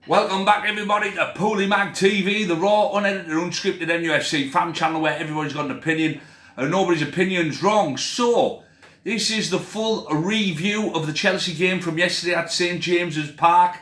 Welcome back everybody to PoolieMagTV, the raw, unedited, unscripted Nufc fan channel where everybody's got an opinion and nobody's opinion's wrong. So, this is the full review of the Chelsea game from yesterday at St James's Park.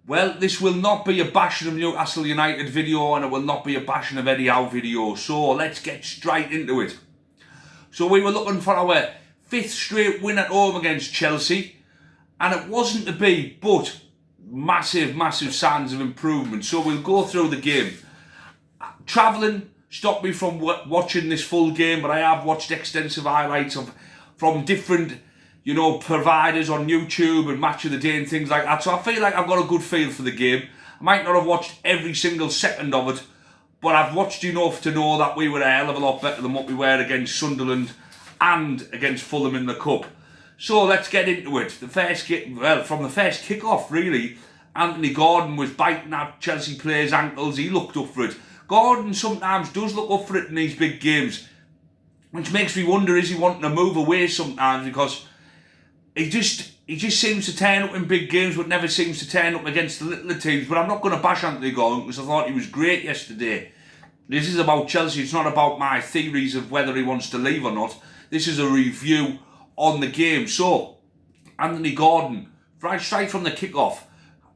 Well, this will not be a bashing of Newcastle United video and it will not be a bashing of Eddie Howe video. So, let's get straight into it. So, we were looking for our 5th straight win at home against Chelsea and it wasn't to be, but massive signs of improvement. So we'll go through the game. Travelling stopped me from watching this full game, but I have watched extensive highlights from different, providers on YouTube and Match of the Day and things like that. So I feel like I've got a good feel for the game. I might not have watched every single second of it, but I've watched enough to know that we were a hell of a lot better than what we were against Sunderland and against Fulham in the Cup. So let's get into it. From the first kick-off, really, Anthony Gordon was biting at Chelsea players' ankles. He looked up for it. Gordon sometimes does look up for it in these big games, which makes me wonder, is he wanting to move away sometimes? Because he just seems to turn up in big games, but never seems to turn up against the littler teams. But I'm not going to bash Anthony Gordon because I thought he was great yesterday. This is about Chelsea. It's not about my theories of whether he wants to leave or not. This is a review on the game. So, Anthony Gordon, right straight from the kick-off,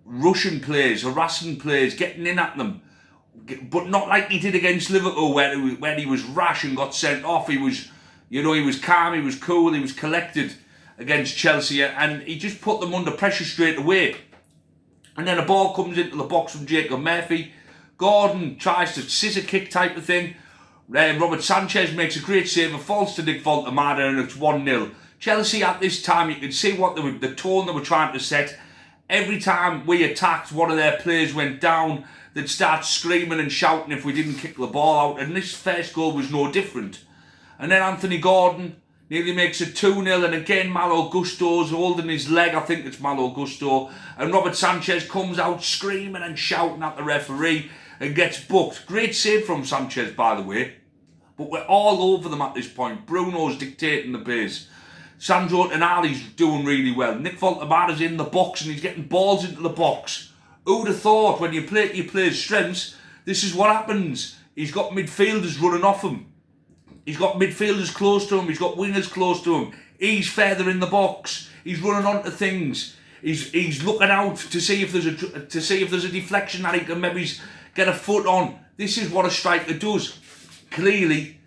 rushing players, harassing players, getting in at them, but not like he did against Liverpool where he was rash and got sent off. He was, he was calm, he was cool, he was collected against Chelsea, and he just put them under pressure straight away. And then a ball comes into the box from Jacob Murphy. Gordon tries to scissor kick type of thing. Robert Sanchez makes a great save, and falls to Nick Voltemada, and it's 1-0. Chelsea at this time, you can see what the tone they were trying to set. Every time we attacked, one of their players went down, they'd start screaming and shouting if we didn't kick the ball out. And this first goal was no different. And then Anthony Gordon nearly makes it 2-0. And again, Malo Gusto's holding his leg. I think it's Malo Gusto. And Robert Sanchez comes out screaming and shouting at the referee and gets booked. Great save from Sanchez, by the way. But we're all over them at this point. Bruno's dictating the pace. Sandro Tonali's doing really well. Nick Voltemada's in the box and he's getting balls into the box. Who'd have thought when you play to your players' strengths, this is what happens. He's got midfielders running off him. He's got midfielders close to him. He's got wingers close to him. He's further in the box. He's running onto things. He's looking out to see if there's a deflection that he can maybe get a foot on. This is what a striker does. Clearly,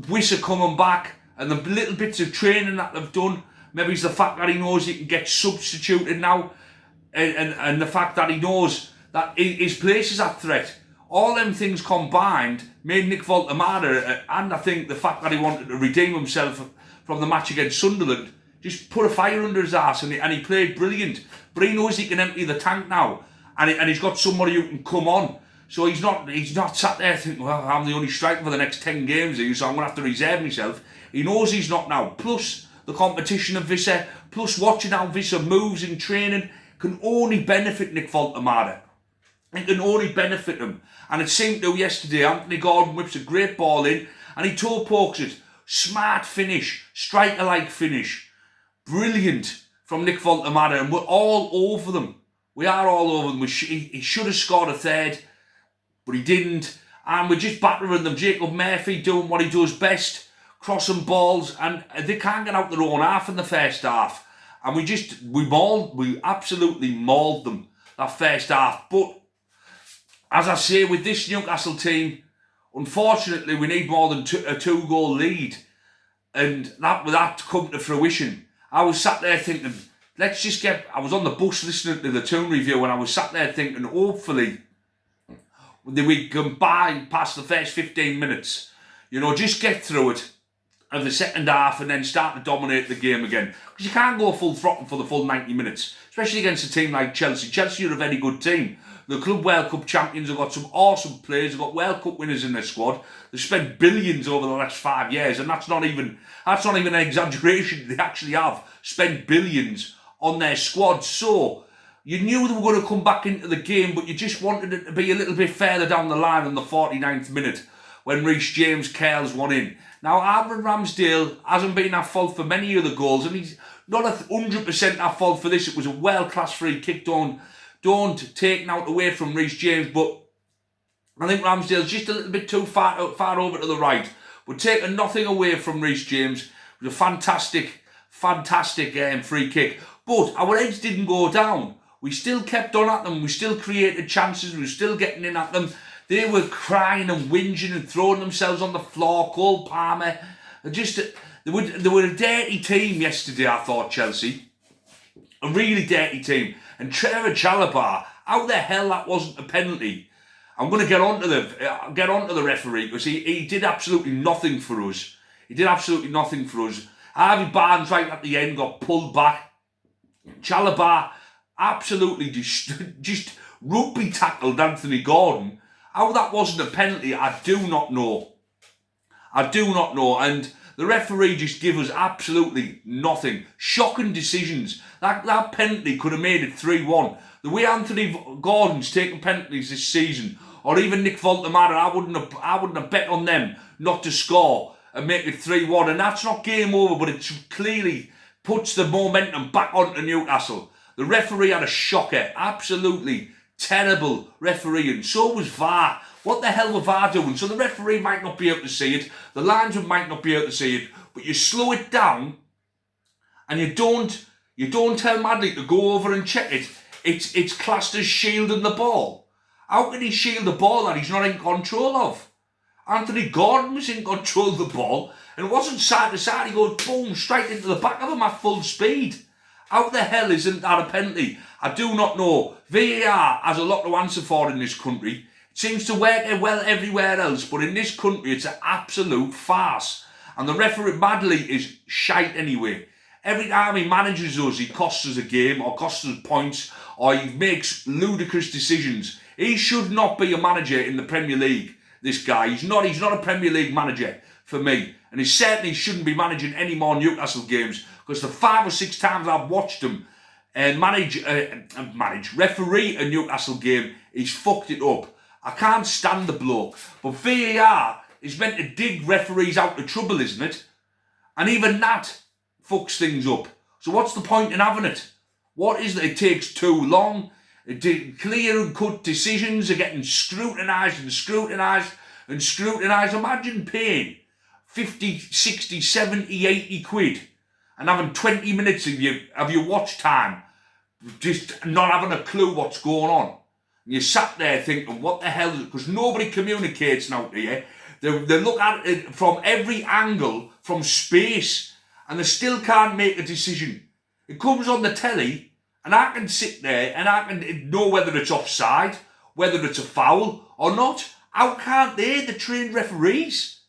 Wissa coming back. And the little bits of training that they've done, maybe it's the fact that he knows he can get substituted now, and the fact that he knows that his place is at threat. All them things combined made Nick Voltemada, and I think the fact that he wanted to redeem himself from the match against Sunderland, just put a fire under his ass, and he played brilliant. But he knows he can empty the tank now, and he's got somebody who can come on. So he's not sat there thinking, well, I'm the only striker for the next 10 games here, so I'm going to have to reserve myself. He knows he's not now. Plus the competition of Wissa, plus watching how Wissa moves in training can only benefit Nick Voltemada. It can only benefit him. And it seemed to yesterday, Anthony Gordon whips a great ball in and he toe pokes it. Smart finish, striker-like finish. Brilliant from Nick Voltemada, and we're all over them. We are all over them. He should have scored a third, but he didn't. And we're just battering them. Jacob Murphy doing what he does best, crossing balls, and they can't get out their own half in the first half. And we absolutely mauled them that first half. But as I say, with this Newcastle team, unfortunately, we need more than a 2-goal lead, and that come to fruition. I was sat there thinking, I was on the bus listening to the Toon review, and I was sat there thinking, hopefully, we can bypass the first 15 minutes. Just get through it of the second half and then start to dominate the game again. Because you can't go full throttle for the full 90 minutes, especially against a team like Chelsea. Chelsea are a very good team. The Club World Cup champions have got some awesome players. They've got World Cup winners in their squad. They've spent billions over the last 5 years, and that's not even an exaggeration. They actually have spent billions on their squad. So you knew they were going to come back into the game, but you just wanted it to be a little bit further down the line in the 49th minute when Reece James curls one in. Now, Aaron Ramsdale hasn't been at fault for many of the goals, and he's not 100% at fault for this. It was a world-class free kick down don't take out away from Reece James, but I think Ramsdale's just a little bit too far over to the right. But taking nothing away from Reece James, it was a fantastic free kick. But our heads didn't go down. We still kept on at them. We still created chances. We were still getting in at them. They were crying and whinging and throwing themselves on the floor. Cole Palmer. They were a dirty team yesterday, I thought, Chelsea. A really dirty team. And Trevor Chalobah, how the hell that wasn't a penalty? I'm going to get onto the referee, because he did absolutely nothing for us. Harvey Barnes right at the end got pulled back. Chalobah absolutely just rugby tackled Anthony Gordon. How that wasn't a penalty, I do not know. And the referee just gave us absolutely nothing. Shocking decisions. That penalty could have made it 3-1. The way Anthony Gordon's taken penalties this season, or even Nick Voltemada, I wouldn't have bet on them not to score and make it 3-1. And that's not game over, but it clearly puts the momentum back onto Newcastle. The referee had a shocker. Absolutely terrible refereeing. So was VAR. What the hell were VAR doing? So the referee might not be able to see it. The linesman might not be able to see it. But you slow it down and you don't tell Madley to go over and check it. It's classed as shielding the ball. How can he shield the ball that he's not in control of? Anthony Gordon was in control of the ball, and it wasn't side to side. He goes boom, straight into the back of him at full speed. How the hell isn't that a penalty? I do not know. VAR has a lot to answer for in this country. It seems to work well everywhere else, but in this country it's an absolute farce. And the referee, Madley, is shite anyway. Every time he manages us, he costs us a game, or costs us points, or he makes ludicrous decisions. He should not be a manager in the Premier League, this guy. He's not a Premier League manager for me. And he certainly shouldn't be managing any more Newcastle games, because the 5 or 6 times I've watched him referee a Newcastle game, he's fucked it up. I can't stand the bloke. But VAR is meant to dig referees out of trouble, isn't it? And even that fucks things up. So what's the point in having it? What is it? It takes too long. Clear and cut decisions are getting scrutinised. Imagine paying 50, 60, 70, 80 quid and having 20 minutes of your watch time, just not having a clue what's going on. And you sat there thinking, what the hell is it? Because nobody communicates now here. They look at it from every angle, from space, and they still can't make a decision. It comes on the telly, and I can sit there and I can know whether it's offside, whether it's a foul or not. How can't they, the trained referees?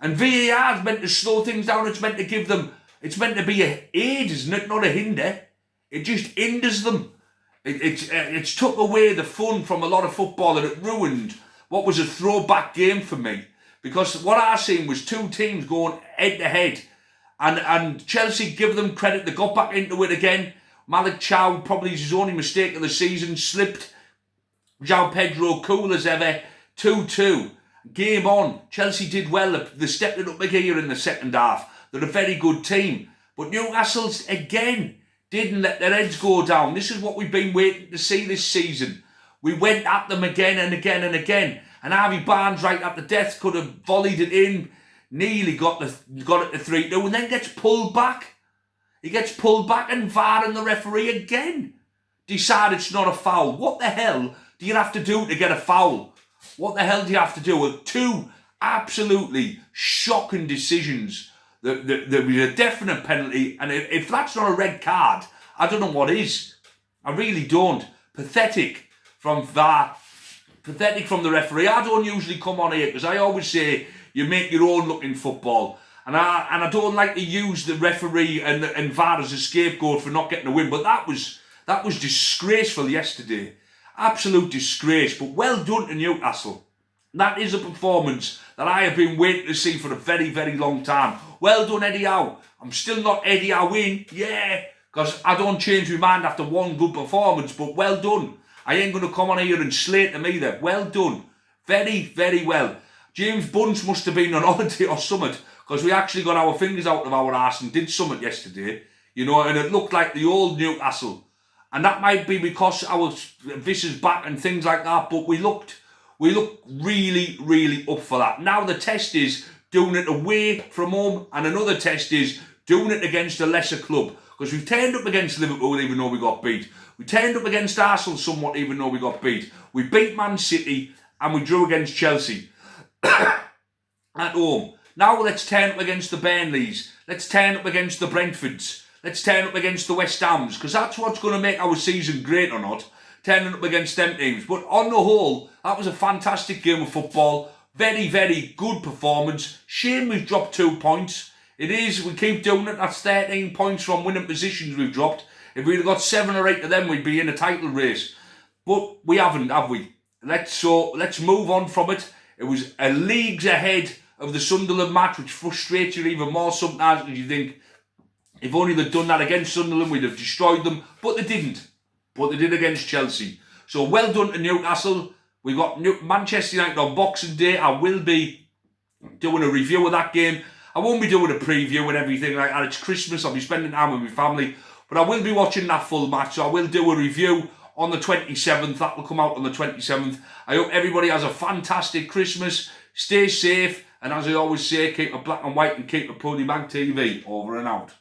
And VAR is meant to slow things down. It's meant to give them, it's meant to be an aid, isn't it? Not a hinder. It just hinders them. It's took away the fun from a lot of football, and it ruined what was a throwback game for me. Because what I seen was two teams going head to head. And Chelsea, give them credit, they got back into it again. Malik Chow, probably his only mistake of the season, slipped. João Pedro, cool as ever. 2-2. Game on. Chelsea did well. They stepped it up a gear in the second half. They're a very good team. But Newcastle's, again, didn't let their heads go down. This is what we've been waiting to see this season. We went at them again and again and again. And Harvey Barnes, right at the death, could have volleyed it in. Nearly got it to 3-2 and then gets pulled back. He gets pulled back, and VAR and the referee again decide it's not a foul. What the hell do you have to do to get a foul? What the hell do you have to do? With two absolutely shocking decisions. There was a definite penalty, and if that's not a red card, I don't know what is. I really don't. Pathetic from VAR. Pathetic from the referee. I don't usually come on here because I always say you make your own look in football. And I don't like to use the referee and VAR as a scapegoat for not getting a win. But that was disgraceful yesterday. Absolute disgrace. But well done to Newcastle. That is a performance that I have been waiting to see for a very, very long time. Well done, Eddie Howe. I'm still not Eddie Howe win. Yeah. Because I don't change my mind after one good performance. But well done. I ain't going to come on here and slate them either. Well done. Very, very well. James Bunce must have been on holiday or something, because we actually got our fingers out of our arse and did something yesterday, you know, and it looked like the old Newcastle. And that might be because our Visser's back and things like that, but we looked really, really up for that. Now the test is doing it away from home, and another test is doing it against a lesser club. Because we've turned up against Liverpool even though we got beat. We turned up against Arsenal somewhat even though we got beat. We beat Man City and we drew against Chelsea at home. Now let's turn up against the Burnleys. Let's turn up against the Brentfords. Let's turn up against the West Hams. Because that's what's going to make our season great or not. Turning up against them teams. But on the whole, that was a fantastic game of football. Very, very good performance. Shame we've dropped 2 points. It is, we keep doing it. That's 13 points from winning positions we've dropped. If we'd have got 7 or 8 of them, we'd be in a title race. But we haven't, have we? Let's move on from it. It was a leagues ahead of the Sunderland match, which frustrates you even more sometimes because you think, if only they'd done that against Sunderland, we'd have destroyed them. But they didn't. But they did against Chelsea. So well done to Newcastle. We've got Manchester United on Boxing Day. I will be doing a review of that game. I won't be doing a preview and everything like that. It's Christmas. I'll be spending time with my family. But I will be watching that full match. So I will do a review on the 27th. That will come out on the 27th. I hope everybody has a fantastic Christmas. Stay safe. And as I always say, keep it black and white and keep it PoolieMagTV. Over and out.